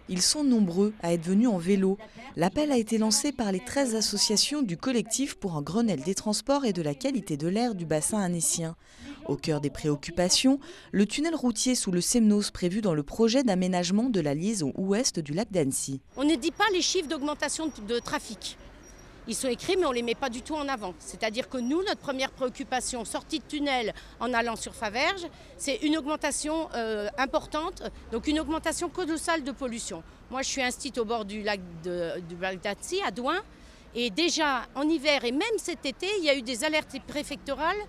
Ils sont nombreux à être venus en vélo. L'appel a été lancé par les 13 associations du collectif pour un Grenelle des transports et de la qualité de l'air du bassin annécien. Au cœur des préoccupations, le tunnel routier sous le Semnos prévu dans le projet d'aménagement de la liaison ouest du lac d'Annecy. On ne dit pas les chiffres d'augmentation de trafic. Ils sont écrits, mais on ne les met pas du tout en avant. C'est-à-dire que nous, notre première préoccupation, sortie de tunnel en allant sur Faverges, c'est une augmentation importante, donc une augmentation colossale de pollution. Moi, je suis instite au bord du lac d'Annecy, à Douin, et déjà en hiver et même cet été, il y a eu des alertes préfectorales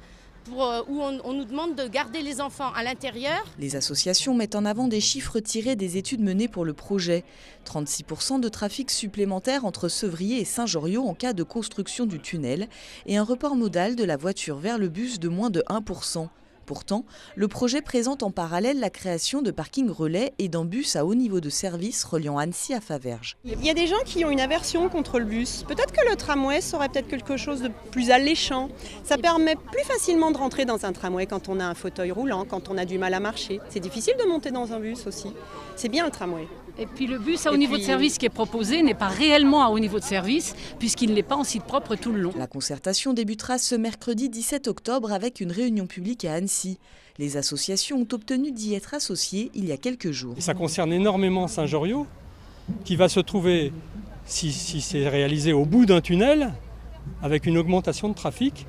où on nous demande de garder les enfants à l'intérieur. Les associations mettent en avant des chiffres tirés des études menées pour le projet. 36% de trafic supplémentaire entre Sevrier et Saint-Joriot en cas de construction du tunnel et un report modal de la voiture vers le bus de moins de 1%. Pourtant, le projet présente en parallèle la création de parkings relais et d'un bus à haut niveau de service reliant Annecy à Faverges. Il y a des gens qui ont une aversion contre le bus. Peut-être que le tramway serait peut-être quelque chose de plus alléchant. Ça permet plus facilement de rentrer dans un tramway quand on a un fauteuil roulant, quand on a du mal à marcher. C'est difficile de monter dans un bus aussi. C'est bien le tramway. Et puis le bus à haut niveau de service qui est proposé n'est pas réellement à haut niveau de service puisqu'il n'est pas en site propre tout le long. La concertation débutera ce mercredi 17 octobre avec une réunion publique à Annecy. Les associations ont obtenu d'y être associées il y a quelques jours. Et ça concerne énormément Saint-Joriot qui va se trouver, si c'est réalisé, au bout d'un tunnel avec une augmentation de trafic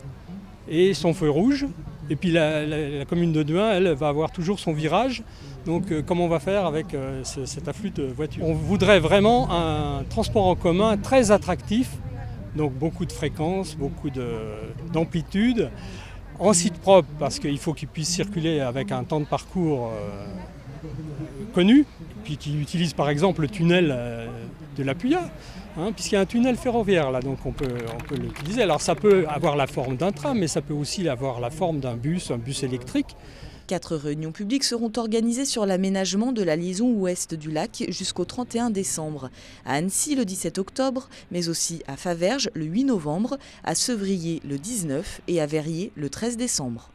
et son feu rouge. Et puis la commune de Douin, elle va avoir toujours son virage. Donc comment on va faire avec cet afflux de voitures? On voudrait vraiment un transport en commun très attractif, donc beaucoup de fréquences, beaucoup d'amplitude, en site propre parce qu'il faut qu'il puisse circuler avec un temps de parcours connu, puis qui utilise par exemple le tunnel de la Puya, puisqu'il y a un tunnel ferroviaire là, donc on peut l'utiliser. Alors ça peut avoir la forme d'un tram, mais ça peut aussi avoir la forme d'un bus, un bus électrique. 4 réunions publiques seront organisées sur l'aménagement de la liaison ouest du lac jusqu'au 31 décembre. À Annecy le 17 octobre, mais aussi à Faverges le 8 novembre, à Sevrier le 19 et à Verrier le 13 décembre.